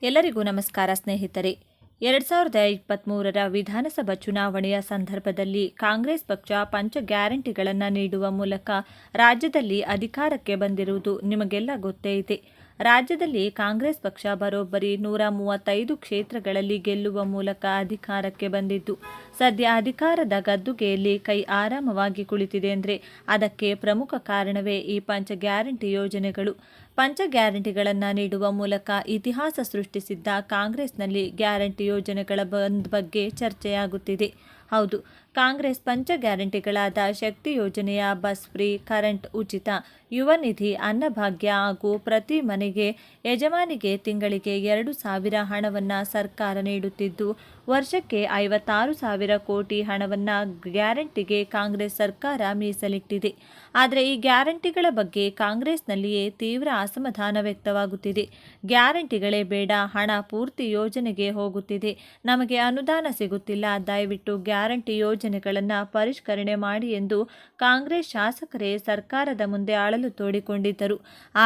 ಎಲ್ಲರಿಗೂ ನಮಸ್ಕಾರ ಸ್ನೇಹಿತರೆ. 2023ರ ವಿಧಾನಸಭಾ ಚುನಾವಣೆಯ ಸಂದರ್ಭದಲ್ಲಿ ಕಾಂಗ್ರೆಸ್ ಪಕ್ಷ ಪಂಚ ಗ್ಯಾರಂಟಿಗಳನ್ನು ನೀಡುವ ಮೂಲಕ ರಾಜ್ಯದಲ್ಲಿ ಅಧಿಕಾರಕ್ಕೆ ಬಂದಿರುವುದು ನಿಮಗೆಲ್ಲ ಗೊತ್ತೇ ಇದೆ. ರಾಜ್ಯದಲ್ಲಿ ಕಾಂಗ್ರೆಸ್ ಪಕ್ಷ ಬರೋಬ್ಬರಿ 135 ಕ್ಷೇತ್ರಗಳಲ್ಲಿ ಗೆಲ್ಲುವ ಮೂಲಕ ಅಧಿಕಾರಕ್ಕೆ ಬಂದಿದ್ದು, ಸದ್ಯ ಅಧಿಕಾರದ ಗದ್ದುಗೆಯಲ್ಲಿ ಕೈ ಆರಾಮವಾಗಿ ಕುಳಿತಿದೆ ಅಂದರೆ ಅದಕ್ಕೆ ಪ್ರಮುಖ ಕಾರಣವೇ ಈ ಪಂಚ ಗ್ಯಾರಂಟಿ ಯೋಜನೆಗಳು. ಪಂಚ ಗ್ಯಾರಂಟಿಗಳನ್ನು ನೀಡುವ ಮೂಲಕ ಇತಿಹಾಸ ಸೃಷ್ಟಿಸಿದ್ದ ಕಾಂಗ್ರೆಸ್ನಲ್ಲಿ ಗ್ಯಾರಂಟಿ ಯೋಜನೆಗಳ ಬಗ್ಗೆ ಚರ್ಚೆಯಾಗುತ್ತಿದೆ. ಹೌದು, ಕಾಂಗ್ರೆಸ್ ಪಂಚ ಗ್ಯಾರಂಟಿಗಳಾದ ಶಕ್ತಿ ಯೋಜನೆಯ ಬಸ್ ಫ್ರೀ, ಕರೆಂಟ್ ಉಚಿತ, ಯುವ ನಿಧಿ, ಅನ್ನಭಾಗ್ಯ ಹಾಗೂ ಪ್ರತಿ ಮನೆಗೆ ಯಜಮಾನಿಗೆ ತಿಂಗಳಿಗೆ 2,000 ಹಣವನ್ನು ಸರ್ಕಾರ ನೀಡುತ್ತಿದ್ದು, ವರ್ಷಕ್ಕೆ 56,000 ಕೋಟಿ ಹಣವನ್ನು ಗ್ಯಾರಂಟಿಗೆ ಕಾಂಗ್ರೆಸ್ ಸರ್ಕಾರ ಮೀಸಲಿಟ್ಟಿದೆ. ಆದರೆ ಈ ಗ್ಯಾರಂಟಿಗಳ ಬಗ್ಗೆ ಕಾಂಗ್ರೆಸ್ನಲ್ಲಿಯೇ ತೀವ್ರ ಅಸಮಾಧಾನ ವ್ಯಕ್ತವಾಗುತ್ತಿದೆ. ಗ್ಯಾರಂಟಿಗಳೇ ಬೇಡ, ಹಣ ಪೂರ್ತಿ ಯೋಜನೆಗೆ ಹೋಗುತ್ತಿದೆ, ನಮಗೆ ಅನುದಾನ ಸಿಗುತ್ತಿಲ್ಲ, ದಯವಿಟ್ಟು ಗ್ಯಾರಂಟಿ ಯೋಜನೆಗಳನ್ನು ಪರಿಷ್ಕರಣೆ ಮಾಡಿ ಎಂದು ಕಾಂಗ್ರೆಸ್ ಶಾಸಕರೇ ಸರ್ಕಾರದ ಮುಂದೆ ಅಳಲು ತೋಡಿಕೊಂಡಿದ್ದರು.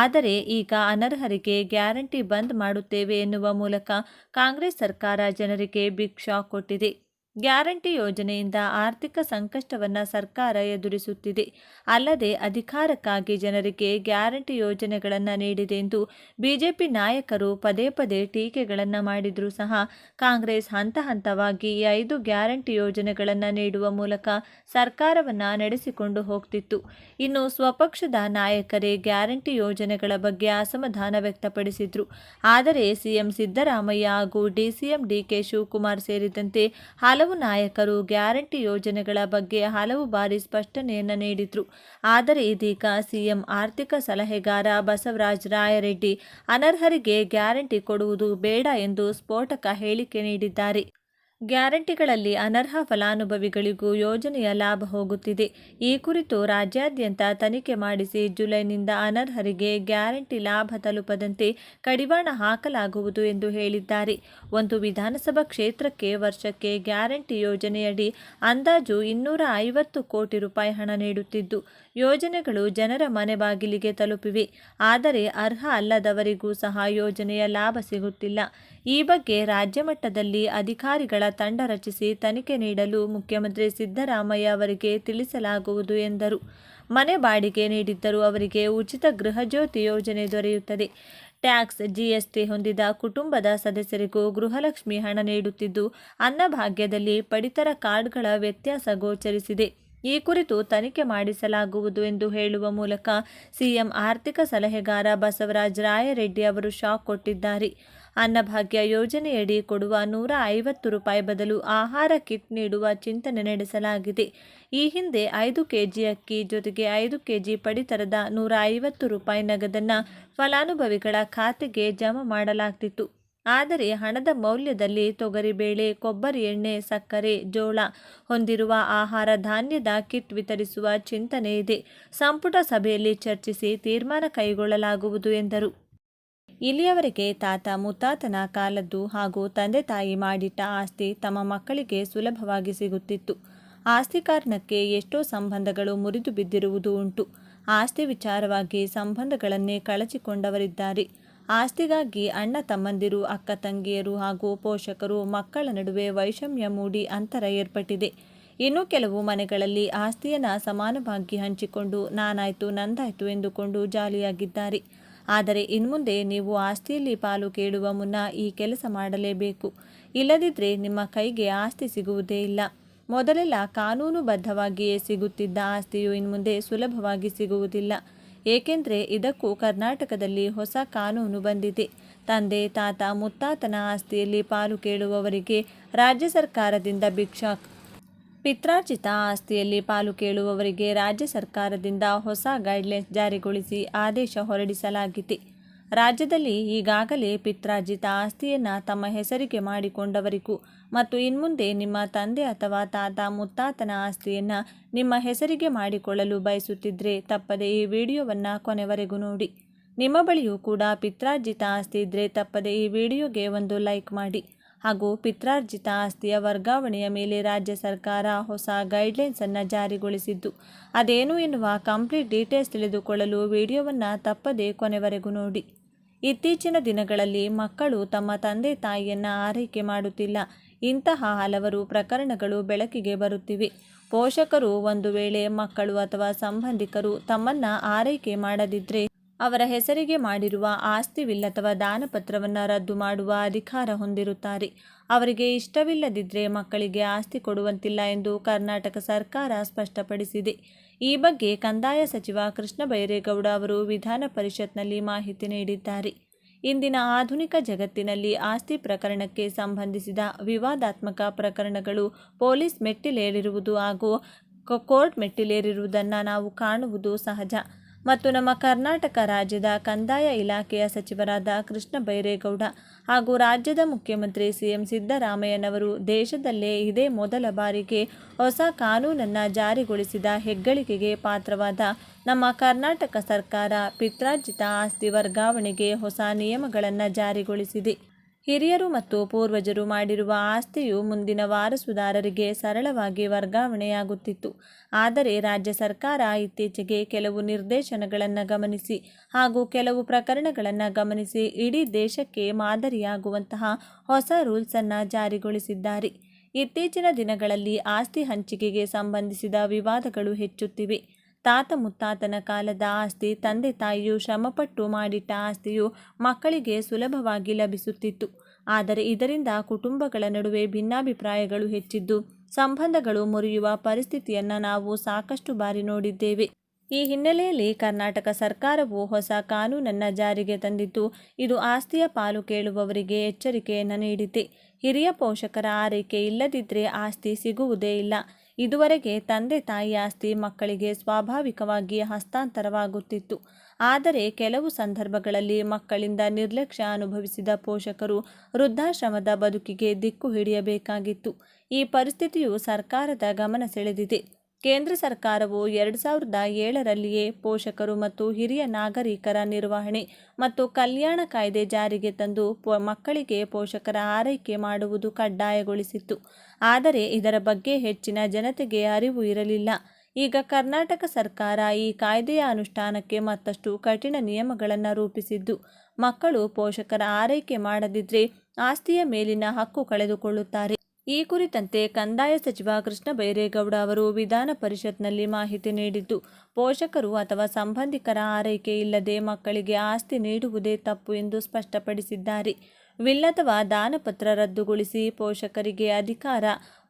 ಆದರೆ ಈಗ ಅನರ್ಹರಿಗೆ ಗ್ಯಾರಂಟಿ ಬಂದ್ ಮಾಡುತ್ತೇವೆ ಎನ್ನುವ ಮೂಲಕ ಕಾಂಗ್ರೆಸ್ ಸರ್ಕಾರ ಜನರಿಗೆ ಬಿಗ್ ಶಾಕ್ ಕೊಟ್ಟಿದೆ. ಗ್ಯಾರಂಟಿ ಯೋಜನೆಯಿಂದ ಆರ್ಥಿಕ ಸಂಕಷ್ಟವನ್ನು ಸರ್ಕಾರ ಎದುರಿಸುತ್ತಿದೆ. ಅಲ್ಲದೆ ಅಧಿಕಾರಕ್ಕಾಗಿ ಜನರಿಗೆ ಗ್ಯಾರಂಟಿ ಯೋಜನೆಗಳನ್ನು ನೀಡಿದೆ ಎಂದು ಬಿಜೆಪಿ ನಾಯಕರು ಪದೇ ಪದೇ ಟೀಕೆಗಳನ್ನು ಮಾಡಿದರೂ ಸಹ ಕಾಂಗ್ರೆಸ್ ಹಂತ ಹಂತವಾಗಿ ಈ 5 ಗ್ಯಾರಂಟಿ ಯೋಜನೆಗಳನ್ನು ನೀಡುವ ಮೂಲಕ ಸರ್ಕಾರವನ್ನು ನಡೆಸಿಕೊಂಡು ಹೋಗ್ತಿತ್ತು. ಇನ್ನು ಸ್ವಪಕ್ಷದ ನಾಯಕರೇ ಗ್ಯಾರಂಟಿ ಯೋಜನೆಗಳ ಬಗ್ಗೆ ಅಸಮಾಧಾನ ವ್ಯಕ್ತಪಡಿಸಿದ್ರು. ಆದರೆ ಸಿಎಂ ಸಿದ್ದರಾಮಯ್ಯ ಹಾಗೂ ಡಿಸಿಎಂ ಡಿಕೆ ಶಿವಕುಮಾರ್ ಸೇರಿದಂತೆ ಹಲವು ನಾಯಕರು ಗ್ಯಾರಂಟಿ ಯೋಜನೆಗಳ ಬಗ್ಗೆ ಹಲವು ಬಾರಿ ಸ್ಪಷ್ಟನೆಯನ್ನು ನೀಡಿದ್ರು. ಆದರೆ ಇದೀಗ ಸಿಎಂ ಆರ್ಥಿಕ ಸಲಹೆಗಾರ ಬಸವರಾಜ ರಾಯರೆಡ್ಡಿ ಅನರ್ಹರಿಗೆ ಗ್ಯಾರಂಟಿ ಕೊಡುವುದು ಬೇಡ ಎಂದು ಸ್ಫೋಟಕ ಹೇಳಿಕೆ ನೀಡಿದ್ದಾರೆ. ಗ್ಯಾರಂಟಿಗಳಲ್ಲಿ ಅನರ್ಹ ಫಲಾನುಭವಿಗಳಿಗೂ ಯೋಜನೆಯ ಲಾಭ ಹೋಗುತ್ತಿದೆ. ಈ ಕುರಿತು ರಾಜ್ಯಾದ್ಯಂತ ತನಿಖೆ ಮಾಡಿಸಿ ಜುಲೈನಿಂದ ಅನರ್ಹರಿಗೆ ಗ್ಯಾರಂಟಿ ಲಾಭ ತಲುಪದಂತೆ ಕಡಿವಾಣ ಹಾಕಲಾಗುವುದು ಎಂದು ಹೇಳಿದ್ದಾರೆ. ಒಂದು ವಿಧಾನಸಭಾ ಕ್ಷೇತ್ರಕ್ಕೆ ವರ್ಷಕ್ಕೆ ಗ್ಯಾರಂಟಿ ಯೋಜನೆಯಡಿ ಅಂದಾಜು 250 ಕೋಟಿ ರೂಪಾಯಿ ಹಣ ನೀಡುತ್ತಿದ್ದು, ಯೋಜನೆಗಳು ಜನರ ಮನೆ ಬಾಗಿಲಿಗೆ ತಲುಪಿವೆ. ಆದರೆ ಅರ್ಹ ಅಲ್ಲದವರಿಗೂ ಸಹ ಯೋಜನೆಯ ಲಾಭ ಸಿಗುತ್ತಿಲ್ಲ. ಈ ಬಗ್ಗೆ ರಾಜ್ಯ ಮಟ್ಟದಲ್ಲಿ ಅಧಿಕಾರಿಗಳ ತಂಡ ರಚಿಸಿ ತನಿಖೆ ನೀಡಲು ಮುಖ್ಯಮಂತ್ರಿ ಸಿದ್ದರಾಮಯ್ಯ ಅವರಿಗೆ ತಿಳಿಸಲಾಗುವುದು ಎಂದರು. ಮನೆ ಬಾಡಿಗೆ ನೀಡಿದ್ದರೂ ಅವರಿಗೆ ಉಚಿತ ಗೃಹಜ್ಯೋತಿ ಯೋಜನೆ ದೊರೆಯುತ್ತದೆ. ಟ್ಯಾಕ್ಸ್, ಜಿಎಸ್ಟಿ ಹೊಂದಿದ ಕುಟುಂಬದ ಸದಸ್ಯರಿಗೂ ಗೃಹಲಕ್ಷ್ಮಿ ಹಣ ನೀಡುತ್ತಿದ್ದು, ಅನ್ನಭಾಗ್ಯದಲ್ಲಿ ಪಡಿತರ ಕಾರ್ಡ್ಗಳ ವ್ಯತ್ಯಾಸ ಗೋಚರಿಸಿದೆ. ಈ ಕುರಿತು ತನಿಖೆ ಮಾಡಿಸಲಾಗುವುದು ಎಂದು ಹೇಳುವ ಮೂಲಕ ಸಿಎಂ ಆರ್ಥಿಕ ಸಲಹೆಗಾರ ಬಸವರಾಜ ರಾಯರೆಡ್ಡಿ ಅವರು ಶಾಕ್ ಕೊಟ್ಟಿದ್ದಾರೆ. ಅನ್ನಭಾಗ್ಯ ಯೋಜನೆಯಡಿ ಕೊಡುವ 150 ರೂಪಾಯಿ ಬದಲು ಆಹಾರ ಕಿಟ್ ನೀಡುವ ಚಿಂತನೆ ನಡೆಸಲಾಗಿದೆ. ಈ ಹಿಂದೆ 5 ಕೆಜಿ ಅಕ್ಕಿ ಜೊತೆಗೆ 5 ಕೆಜಿ ಪಡಿತರದ 150 ರೂಪಾಯಿ ನಗದನ್ನು ಫಲಾನುಭವಿಗಳ ಖಾತೆಗೆ ಜಮಾ ಮಾಡಲಾಗ್ತಿತ್ತು. ಆದರೆ ಹಣದ ಮೌಲ್ಯದಲ್ಲಿ ತೊಗರಿಬೇಳೆ, ಕೊಬ್ಬರಿ ಎಣ್ಣೆ, ಸಕ್ಕರೆ, ಜೋಳ ಹೊಂದಿರುವ ಆಹಾರ ಧಾನ್ಯದ ಕಿಟ್ ವಿತರಿಸುವ ಚಿಂತನೆ ಇದೆ. ಸಂಪುಟ ಸಭೆಯಲ್ಲಿ ಚರ್ಚಿಸಿ ತೀರ್ಮಾನ ಕೈಗೊಳ್ಳಲಾಗುವುದು ಎಂದರು. ಇಲ್ಲಿಯವರೆಗೆ ತಾತ ಮುತ್ತಾತನ ಕಾಲದ್ದು ಹಾಗೂ ತಂದೆ ತಾಯಿ ಮಾಡಿಟ್ಟ ಆಸ್ತಿ ತಮ್ಮ ಮಕ್ಕಳಿಗೆ ಸುಲಭವಾಗಿ ಸಿಗುತ್ತಿತ್ತು. ಆಸ್ತಿ ಕಾರಣಕ್ಕೆ ಎಷ್ಟೋ ಸಂಬಂಧಗಳು ಮುರಿದು ಬಿದ್ದಿರುವುದು ಉಂಟು. ಆಸ್ತಿ ವಿಚಾರವಾಗಿ ಸಂಬಂಧಗಳನ್ನೇ ಕಳಚಿಕೊಂಡವರಿದ್ದಾರೆ. ಆಸ್ತಿಗಾಗಿ ಅಣ್ಣ ತಮ್ಮಂದಿರು, ಅಕ್ಕ ತಂಗಿಯರು ಹಾಗೂ ಪೋಷಕರು, ಮಕ್ಕಳ ನಡುವೆ ವೈಷಮ್ಯ ಮೂಡಿ ಅಂತರ ಏರ್ಪಟ್ಟಿದೆ. ಇನ್ನು ಕೆಲವು ಮನೆಗಳಲ್ಲಿ ಆಸ್ತಿಯನ್ನು ಸಮಾನವಾಗಿ ಹಂಚಿಕೊಂಡು ನಾನಾಯ್ತು ನಂದಾಯ್ತು ಎಂದುಕೊಂಡು ಜಾಲಿಯಾಗಿದ್ದಾರೆ. ಆದರೆ ಇನ್ಮುಂದೆ ನೀವು ಆಸ್ತಿಯಲ್ಲಿ ಪಾಲು ಕೇಳುವ ಮುನ್ನ ಈ ಕೆಲಸ ಮಾಡಲೇಬೇಕು. ಇಲ್ಲದಿದ್ದರೆ ನಿಮ್ಮ ಕೈಗೆ ಆಸ್ತಿ ಸಿಗುವುದೇ ಇಲ್ಲ. ಮೊದಲೆಲ್ಲ ಕಾನೂನುಬದ್ಧವಾಗಿಯೇ ಸಿಗುತ್ತಿದ್ದ ಆಸ್ತಿಯು ಇನ್ಮುಂದೆ ಸುಲಭವಾಗಿ ಸಿಗುವುದಿಲ್ಲ. ಏಕೆಂದರೆ ಇದಕ್ಕೂ ಕರ್ನಾಟಕದಲ್ಲಿ ಹೊಸ ಕಾನೂನು ಬಂದಿದೆ. ತಂದೆ ತಾತ ಮುತ್ತಾತನ ಆಸ್ತಿಯಲ್ಲಿ ಪಾಲು ಕೇಳುವವರಿಗೆ ರಾಜ್ಯ ಸರ್ಕಾರದಿಂದ ಬಿಗ್ ಶಾಕ್. ಪಿತ್ರಾರ್ಜಿತ ಆಸ್ತಿಯಲ್ಲಿ ಪಾಲು ಕೇಳುವವರಿಗೆ ರಾಜ್ಯ ಸರ್ಕಾರದಿಂದ ಹೊಸ ಗೈಡ್ಲೈನ್ಸ್ ಜಾರಿಗೊಳಿಸಿ ಆದೇಶ ಹೊರಡಿಸಲಾಗಿದೆ. ರಾಜ್ಯದಲ್ಲಿ ಈಗಾಗಲೇ ಪಿತ್ರಾರ್ಜಿತ ಆಸ್ತಿಯನ್ನು ತಮ್ಮ ಹೆಸರಿಗೆ ಮಾಡಿಕೊಂಡವರಿಗೂ ಮತ್ತು ಇನ್ಮುಂದೆ ನಿಮ್ಮ ತಂದೆ ಅಥವಾ ತಾತ ಮುತ್ತಾತನ ಆಸ್ತಿಯನ್ನು ನಿಮ್ಮ ಹೆಸರಿಗೆ ಮಾಡಿಕೊಳ್ಳಲು ಬಯಸುತ್ತಿದ್ದರೆ ತಪ್ಪದೆ ಈ ವಿಡಿಯೋವನ್ನು ಕೊನೆವರೆಗೂ ನೋಡಿ. ನಿಮ್ಮ ಬಳಿಯೂ ಕೂಡ ಪಿತ್ರಾರ್ಜಿತ ಆಸ್ತಿ ಇದ್ದರೆ ತಪ್ಪದೆ ಈ ವಿಡಿಯೋಗೆ ಒಂದು ಲೈಕ್ ಮಾಡಿ. ಹಾಗೂ ಪಿತ್ರಾರ್ಜಿತ ಆಸ್ತಿಯ ವರ್ಗಾವಣೆಯ ಮೇಲೆ ರಾಜ್ಯ ಸರ್ಕಾರ ಹೊಸ ಗೈಡ್ಲೈನ್ಸನ್ನು ಜಾರಿಗೊಳಿಸಿದ್ದು, ಅದೇನು ಎನ್ನುವ ಕಂಪ್ಲೀಟ್ ಡೀಟೇಲ್ಸ್ ತಿಳಿದುಕೊಳ್ಳಲು ವಿಡಿಯೋವನ್ನು ತಪ್ಪದೇ ಕೊನೆವರೆಗೂ ನೋಡಿ. ಇತ್ತೀಚಿನ ದಿನಗಳಲ್ಲಿ ಮಕ್ಕಳು ತಮ್ಮ ತಂದೆ ತಾಯಿಯನ್ನು ಆರೈಕೆ ಮಾಡುತ್ತಿಲ್ಲ. ಇಂತಹ ಹಲವಾರು ಪ್ರಕರಣಗಳು ಬೆಳಕಿಗೆ ಬರುತ್ತಿವೆ. ಪೋಷಕರು ಒಂದು ವೇಳೆ ಮಕ್ಕಳು ಅಥವಾ ಸಂಬಂಧಿಕರು ತಮ್ಮನ್ನು ಆರೈಕೆ ಮಾಡದಿದ್ದರೆ ಅವರ ಹೆಸರಿಗೆ ಮಾಡಿರುವ ಆಸ್ತಿ ವಿಲ್ ಅಥವಾ ದಾನಪತ್ರವನ್ನು ರದ್ದು ಮಾಡುವ ಅಧಿಕಾರ ಹೊಂದಿರುತ್ತಾರೆ. ಅವರಿಗೆ ಇಷ್ಟವಿಲ್ಲದಿದ್ದರೆ ಮಕ್ಕಳಿಗೆ ಆಸ್ತಿ ಕೊಡುವಂತಿಲ್ಲ ಎಂದು ಕರ್ನಾಟಕ ಸರ್ಕಾರ ಸ್ಪಷ್ಟಪಡಿಸಿದೆ. ಈ ಬಗ್ಗೆ ಕಂದಾಯ ಸಚಿವ ಕೃಷ್ಣ ಬೈರೇಗೌಡ ಅವರು ವಿಧಾನ ಪರಿಷತ್ನಲ್ಲಿ ಮಾಹಿತಿ ನೀಡಿದ್ದಾರೆ. ಇಂದಿನ ಆಧುನಿಕ ಜಗತ್ತಿನಲ್ಲಿ ಆಸ್ತಿ ಪ್ರಕರಣಕ್ಕೆ ಸಂಬಂಧಿಸಿದ ವಿವಾದಾತ್ಮಕ ಪ್ರಕರಣಗಳು ಪೊಲೀಸ್ ಮೆಟ್ಟಿಲೇರಿರುವುದು ಹಾಗೂ ಕೋರ್ಟ್ ಮೆಟ್ಟಿಲೇರಿರುವುದನ್ನು ನಾವು ಕಾಣುವುದು ಸಹಜ. ಮತ್ತು ನಮ್ಮ ಕರ್ನಾಟಕ ರಾಜ್ಯದ ಕಂದಾಯ ಇಲಾಖೆಯ ಸಚಿವರಾದ ಕೃಷ್ಣ ಬೈರೇಗೌಡ ಹಾಗೂ ರಾಜ್ಯದ ಮುಖ್ಯಮಂತ್ರಿ ಸಿಎಂ ಸಿದ್ದರಾಮಯ್ಯನವರು ದೇಶದಲ್ಲೇ ಇದೇ ಮೊದಲ ಬಾರಿಗೆ ಹೊಸ ಕಾನೂನನ್ನು ಜಾರಿಗೊಳಿಸಿದ ಹೆಗ್ಗಳಿಕೆಗೆ ಪಾತ್ರವಾದ ನಮ್ಮ ಕರ್ನಾಟಕ ಸರ್ಕಾರ ಪಿತ್ರಾರ್ಜಿತ ಆಸ್ತಿ ವರ್ಗಾವಣೆಗೆ ಹೊಸ ನಿಯಮಗಳನ್ನು ಜಾರಿಗೊಳಿಸಿದೆ. ಹಿರಿಯರು ಮತ್ತು ಪೂರ್ವಜರು ಮಾಡಿರುವ ಆಸ್ತಿಯು ಮುಂದಿನ ವಾರಸುದಾರರಿಗೆ ಸರಳವಾಗಿ ವರ್ಗಾವಣೆಯಾಗುತ್ತಿತ್ತು. ಆದರೆ ರಾಜ್ಯ ಸರ್ಕಾರ ಇತ್ತೀಚೆಗೆ ಕೆಲವು ನಿರ್ದೇಶನಗಳನ್ನು ಗಮನಿಸಿ ಹಾಗೂ ಕೆಲವು ಪ್ರಕರಣಗಳನ್ನು ಗಮನಿಸಿ ಇಡೀ ದೇಶಕ್ಕೆ ಮಾದರಿಯಾಗುವಂತಹ ಹೊಸ ರೂಲ್ಸನ್ನು ಜಾರಿಗೊಳಿಸಿದ್ದಾರೆ. ಇತ್ತೀಚಿನ ದಿನಗಳಲ್ಲಿ ಆಸ್ತಿ ಹಂಚಿಕೆಗೆ ಸಂಬಂಧಿಸಿದ ವಿವಾದಗಳು ಹೆಚ್ಚುತ್ತಿವೆ. ತಾತ ಮುತ್ತಾತನ ಕಾಲದ ಆಸ್ತಿ, ತಂದೆ ತಾಯಿಯು ಶ್ರಮಪಟ್ಟು ಮಾಡಿಟ್ಟ ಆಸ್ತಿಯು ಮಕ್ಕಳಿಗೆ ಸುಲಭವಾಗಿ ಲಭಿಸುತ್ತಿತ್ತು. ಆದರೆ ಇದರಿಂದ ಕುಟುಂಬಗಳ ನಡುವೆ ಭಿನ್ನಾಭಿಪ್ರಾಯಗಳು ಹೆಚ್ಚಿದ್ದು ಸಂಬಂಧಗಳು ಮುರಿಯುವ ಪರಿಸ್ಥಿತಿಯನ್ನು ನಾವು ಸಾಕಷ್ಟು ಬಾರಿ ನೋಡಿದ್ದೇವೆ. ಈ ಹಿನ್ನೆಲೆಯಲ್ಲಿ ಕರ್ನಾಟಕ ಸರ್ಕಾರವು ಹೊಸ ಕಾನೂನನ್ನು ಜಾರಿಗೆ ತಂದಿದ್ದು ಇದು ಆಸ್ತಿಯ ಪಾಲು ಕೇಳುವವರಿಗೆ ಎಚ್ಚರಿಕೆಯನ್ನು ನೀಡಿದೆ. ಹಿರಿಯ ಪೋಷಕರ ಆರೈಕೆ ಇಲ್ಲದಿದ್ದರೆ ಆಸ್ತಿ ಸಿಗುವುದೇ ಇಲ್ಲ. ಇದುವರೆಗೆ ತಂದೆ ತಾಯಿ ಆಸ್ತಿ ಮಕ್ಕಳಿಗೆ ಸ್ವಾಭಾವಿಕವಾಗಿ ಹಸ್ತಾಂತರವಾಗುತ್ತಿತ್ತು. ಆದರೆ ಕೆಲವು ಸಂದರ್ಭಗಳಲ್ಲಿ ಮಕ್ಕಳಿಂದ ನಿರ್ಲಕ್ಷ್ಯ ಅನುಭವಿಸಿದ ಪೋಷಕರು ವೃದ್ಧಾಶ್ರಮದ ಬದುಕಿಗೆ ದಿಕ್ಕು ಹಿಡಿಯಬೇಕಾಗಿತ್ತು. ಈ ಪರಿಸ್ಥಿತಿಯು ಸರ್ಕಾರದ ಗಮನ ಸೆಳೆದಿದೆ. ಕೇಂದ್ರ ಸರ್ಕಾರವು 2007ರಲ್ಲಿಯೇ ಪೋಷಕರು ಮತ್ತು ಹಿರಿಯ ನಾಗರಿಕರ ನಿರ್ವಹಣೆ ಮತ್ತು ಕಲ್ಯಾಣ ಕಾಯ್ದೆ ಜಾರಿಗೆ ತಂದು ಮಕ್ಕಳಿಗೆ ಪೋಷಕರ ಆರೈಕೆ ಮಾಡುವುದು ಕಡ್ಡಾಯಗೊಳಿಸಿತ್ತು. ಆದರೆ ಇದರ ಬಗ್ಗೆ ಹೆಚ್ಚಿನ ಜನತೆಗೆ ಅರಿವು ಇರಲಿಲ್ಲ. ಈಗ ಕರ್ನಾಟಕ ಸರ್ಕಾರ ಈ ಕಾಯ್ದೆಯ ಅನುಷ್ಠಾನಕ್ಕೆ ಮತ್ತಷ್ಟು ಕಠಿಣ ನಿಯಮಗಳನ್ನು ರೂಪಿಸಿದ್ದು ಮಕ್ಕಳು ಪೋಷಕರ ಆರೈಕೆ ಮಾಡದಿದ್ದರೆ ಆಸ್ತಿಯ ಮೇಲಿನ ಹಕ್ಕು ಕಳೆದುಕೊಳ್ಳುತ್ತಾರೆ. ಈ ಕುರಿತಂತೆ ಕಂದಾಯ ಸಚಿವ ಕೃಷ್ಣ ಬೈರೇಗೌಡ ಅವರು ವಿಧಾನ ಪರಿಷತ್ನಲ್ಲಿ ಮಾಹಿತಿ ನೀಡಿದ್ದು, ಪೋಷಕರು ಅಥವಾ ಸಂಬಂಧಿಕರ ಆರೈಕೆ ಇಲ್ಲದೆ ಮಕ್ಕಳಿಗೆ ಆಸ್ತಿ ನೀಡುವುದೇ ತಪ್ಪು ಎಂದು ಸ್ಪಷ್ಟಪಡಿಸಿದ್ದಾರೆ. ವಿಲ್ ಅಥವಾ ದಾನಪತ್ರ ರದ್ದುಗೊಳಿಸಿ ಪೋಷಕರಿಗೆ ಅಧಿಕಾರ.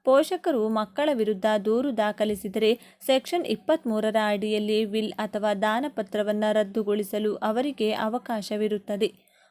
ಪೋಷಕರು ಮಕ್ಕಳ ವಿರುದ್ಧ ದೂರು ದಾಖಲಿಸಿದರೆ ಸೆಕ್ಷನ್ 23ರ ಅಡಿಯಲ್ಲಿ ವಿಲ್ ಅಥವಾ ದಾನಪತ್ರವನ್ನು ರದ್ದುಗೊಳಿಸಲು ಅವರಿಗೆ ಅವಕಾಶವಿರುತ್ತದೆ.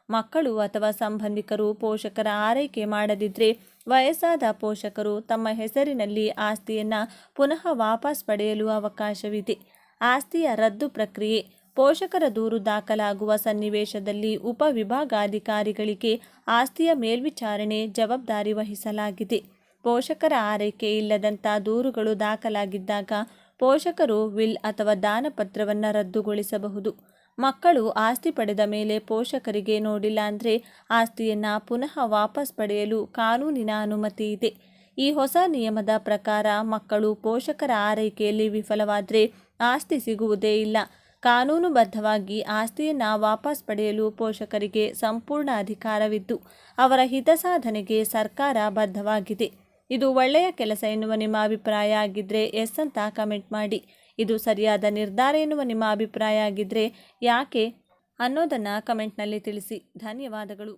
ಮಕ್ಕಳು ಅಥವಾ ಸಂಬಂಧಿಕರು ಪೋಷಕರ ಆರೈಕೆ ಮಾಡದಿದ್ದರೆ ವಯಸ್ಸಾದ ಪೋಷಕರು ತಮ್ಮ ಹೆಸರಿನಲ್ಲಿ ಆಸ್ತಿಯನ್ನು ಪುನಃ ವಾಪಸ್ ಪಡೆಯಲು ಅವಕಾಶವಿದೆ. ಆಸ್ತಿಯ ರದ್ದು ಪ್ರಕ್ರಿಯೆ. ಪೋಷಕರ ದೂರು ದಾಖಲಾಗುವ ಸನ್ನಿವೇಶದಲ್ಲಿ ಉಪವಿಭಾಗಾಧಿಕಾರಿಗಳಿಗೆ ಆಸ್ತಿಯ ಮೇಲ್ವಿಚಾರಣೆ ಜವಾಬ್ದಾರಿ ವಹಿಸಲಾಗಿದೆ. ಪೋಷಕರ ಆರೈಕೆ ಇಲ್ಲದಂಥ ದೂರುಗಳು ದಾಖಲಾಗಿದ್ದಾಗ ಪೋಷಕರು ವಿಲ್ ಅಥವಾ ದಾನಪತ್ರವನ್ನು ರದ್ದುಗೊಳಿಸಬಹುದು. ಮಕ್ಕಳು ಆಸ್ತಿ ಪಡೆದ ಮೇಲೆ ಪೋಷಕರಿಗೆ ನೋಡಿಲ್ಲ ಅಂದರೆ ಆಸ್ತಿಯನ್ನು ಪುನಃ ವಾಪಸ್ ಪಡೆಯಲು ಕಾನೂನಿನ ಅನುಮತಿ ಇದೆ. ಈ ಹೊಸ ನಿಯಮದ ಪ್ರಕಾರ ಮಕ್ಕಳು ಪೋಷಕರ ಆರೈಕೆಯಲ್ಲಿ ವಿಫಲವಾದರೆ ಆಸ್ತಿ ಸಿಗುವುದೇ ಇಲ್ಲ. ಕಾನೂನುಬದ್ಧವಾಗಿ ಆಸ್ತಿಯನ್ನು ವಾಪಸ್ ಪಡೆಯಲು ಪೋಷಕರಿಗೆ ಸಂಪೂರ್ಣ ಅಧಿಕಾರವಿದ್ದು ಅವರ ಹಿತಸಾಧನೆಗೆ ಸರ್ಕಾರ ಬದ್ಧವಾಗಿದೆ. ಇದು ಒಳ್ಳೆಯ ಕೆಲಸ ಎನ್ನುವ ನಿಮ್ಮ ಅಭಿಪ್ರಾಯ ಆಗಿದ್ದರೆ ಎಸ್ ಅಂತ ಕಮೆಂಟ್ ಮಾಡಿ. ಇದು ಸರಿಯಾದ ನಿರ್ಧಾರ ಎನ್ನುವ ನಿಮ್ಮ ಅಭಿಪ್ರಾಯ ಆಗಿದ್ದರೆ ಯಾಕೆ ಅನ್ನೋದನ್ನು ಕಮೆಂಟ್ನಲ್ಲಿ ತಿಳಿಸಿ. ಧನ್ಯವಾದಗಳು.